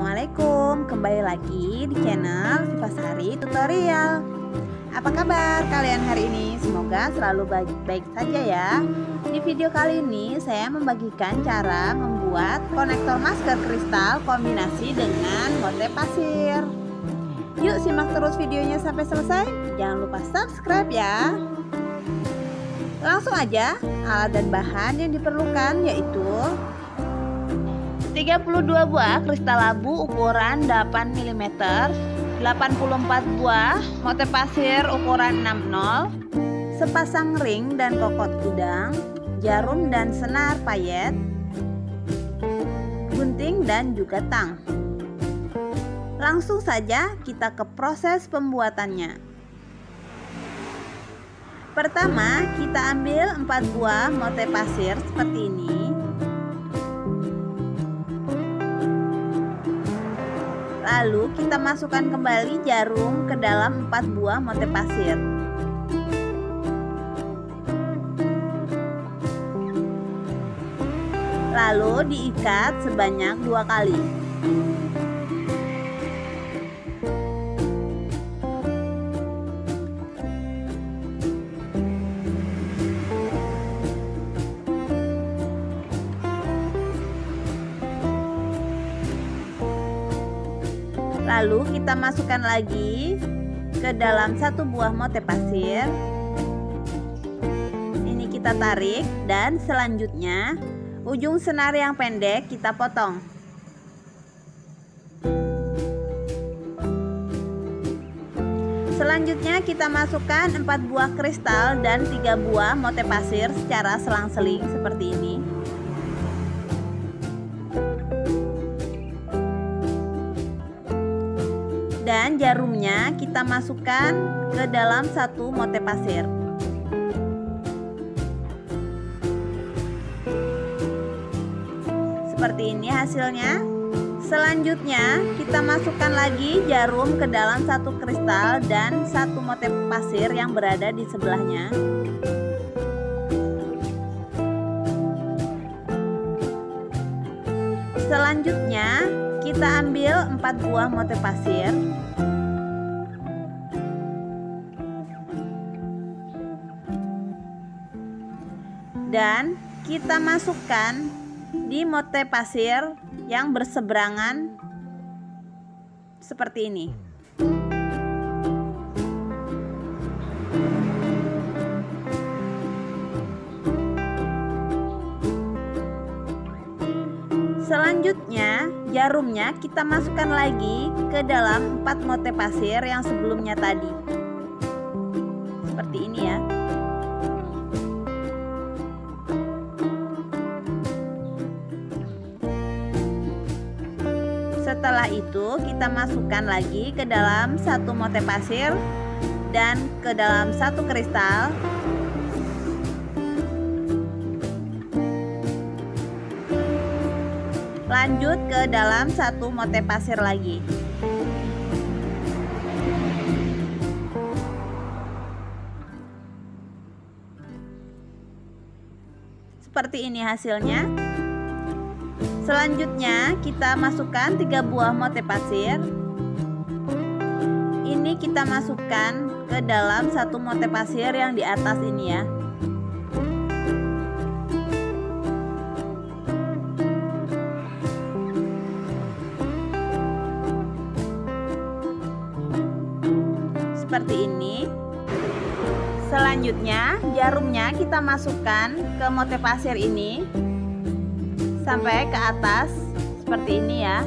Assalamualaikum, kembali lagi di channel Siva Sari Tutorial. Apa kabar kalian hari ini? Semoga selalu baik-baik saja ya. Di video kali ini saya membagikan cara membuat konektor masker kristal kombinasi dengan mote pasir. Yuk simak terus videonya sampai selesai. Jangan lupa subscribe ya. Langsung aja, alat dan bahan yang diperlukan yaitu 32 buah kristal abu ukuran 8 mm, 84 buah mote pasir ukuran 60, sepasang ring dan kokot udang, jarum dan senar payet, gunting dan juga tang. Langsung saja kita ke proses pembuatannya. Pertama, kita ambil 4 buah mote pasir seperti ini. Lalu kita masukkan kembali jarum ke dalam 4 buah mote pasir. Lalu diikat sebanyak 2 kali. Lalu kita masukkan lagi ke dalam 1 buah mote pasir. Ini kita tarik dan selanjutnya ujung senar yang pendek kita potong. Selanjutnya kita masukkan 4 buah kristal dan 3 buah mote pasir secara selang-seling seperti ini. Dan jarumnya kita masukkan ke dalam 1 mote pasir. Seperti ini hasilnya. Selanjutnya kita masukkan lagi jarum ke dalam 1 kristal dan 1 mote pasir yang berada di sebelahnya. Selanjutnya kita ambil 4 buah mote pasir. Dan kita masukkan di mote pasir yang berseberangan seperti ini. Selanjutnya jarumnya kita masukkan lagi ke dalam 4 mote pasir yang sebelumnya tadi. Seperti ini ya. Setelah itu kita masukkan lagi ke dalam 1 mote pasir dan ke dalam 1 kristal. Lanjut ke dalam 1 mote pasir lagi. Seperti ini hasilnya. Selanjutnya kita masukkan 3 buah mote pasir. Ini kita masukkan ke dalam 1 mote pasir yang di atas ini ya. Seperti ini. Selanjutnya jarumnya kita masukkan ke mote pasir ini sampai ke atas seperti ini ya.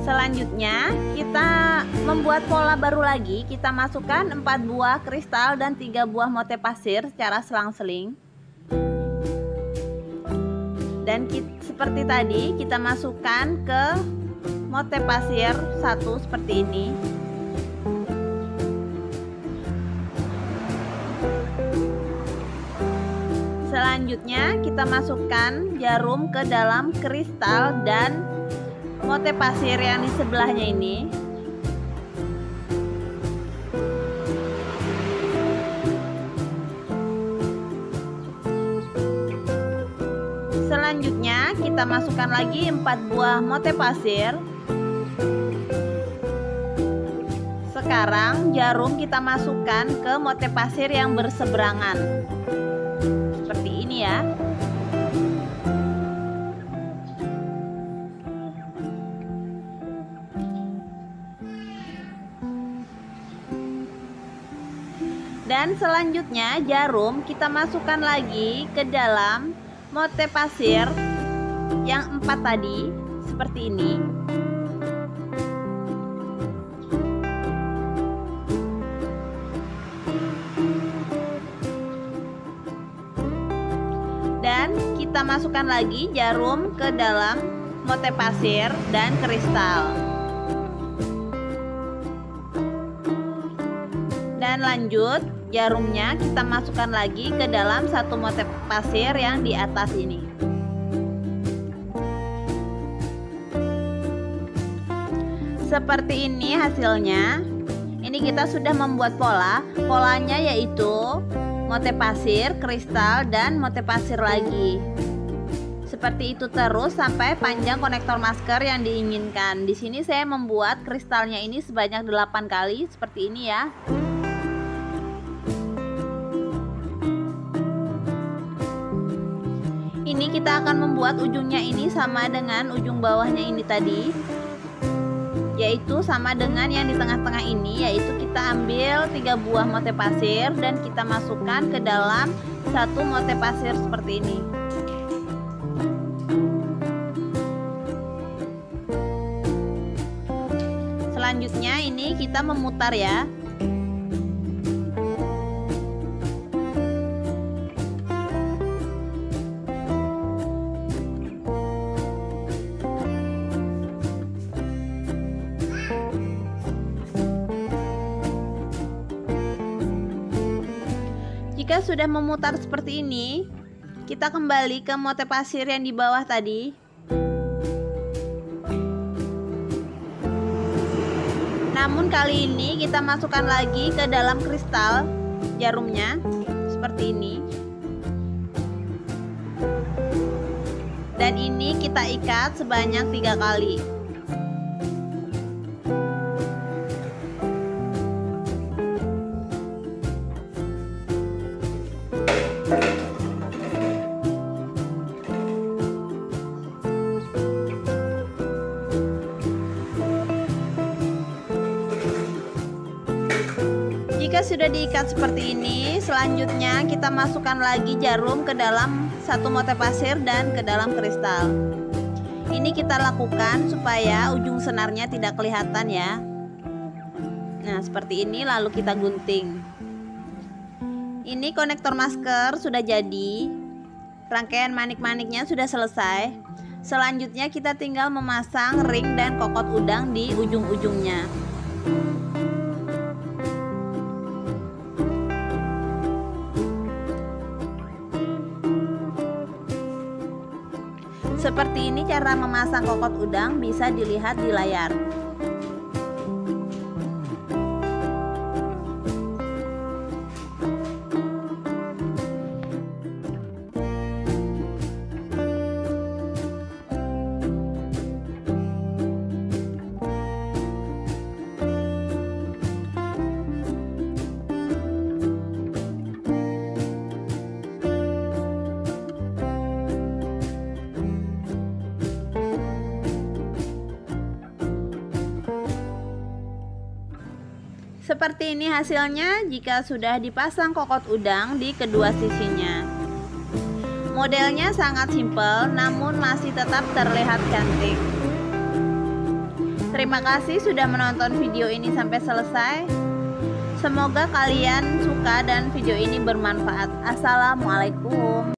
Selanjutnya kita membuat pola baru lagi. Kita masukkan 4 buah kristal dan 3 buah mote pasir secara selang-seling. Dan seperti tadi kita masukkan ke mote pasir 1 seperti ini. Selanjutnya kita masukkan jarum ke dalam kristal dan mote pasir yang di sebelahnya ini. kita masukkan lagi 4 buah mote pasir. Sekarang jarum kita masukkan ke mote pasir yang berseberangan. Seperti ini ya. Dan selanjutnya jarum kita masukkan lagi ke dalam mote pasir yang 4 tadi, seperti ini. Dan kita masukkan lagi jarum ke dalam mote pasir dan kristal. Dan lanjut, jarumnya kita masukkan lagi ke dalam satu mote pasir yang di atas ini. Seperti ini hasilnya. Ini kita sudah membuat pola. Polanya yaitu mote pasir, kristal, dan mote pasir lagi. Seperti itu terus sampai panjang konektor masker yang diinginkan. Di sini saya membuat kristalnya ini sebanyak 8 kali seperti ini ya. Ini kita akan membuat ujungnya ini sama dengan ujung bawahnya ini tadi, yaitu sama dengan yang di tengah-tengah ini, yaitu kita ambil 3 buah mote pasir dan kita masukkan ke dalam satu mote pasir seperti ini. Selanjutnya ini kita memutar ya. Jika sudah memutar seperti ini, kita kembali ke mote pasir yang di bawah tadi. Namun kali ini kita masukkan lagi ke dalam kristal jarumnya seperti ini. Dan ini kita ikat sebanyak 3 kali. Jika sudah diikat seperti ini, selanjutnya kita masukkan lagi jarum ke dalam satu mote pasir dan ke dalam kristal. Ini kita lakukan supaya ujung senarnya tidak kelihatan ya. Nah, seperti ini lalu kita gunting. Ini konektor masker sudah jadi. Rangkaian manik-maniknya sudah selesai. Selanjutnya kita tinggal memasang ring dan kokot udang di ujung-ujungnya. Seperti ini cara memasang kokot udang, bisa dilihat di layar. Seperti ini hasilnya jika sudah dipasang kokot udang di kedua sisinya. Modelnya sangat simpel namun masih tetap terlihat cantik. Terima kasih sudah menonton video ini sampai selesai. Semoga kalian suka dan video ini bermanfaat. Assalamualaikum.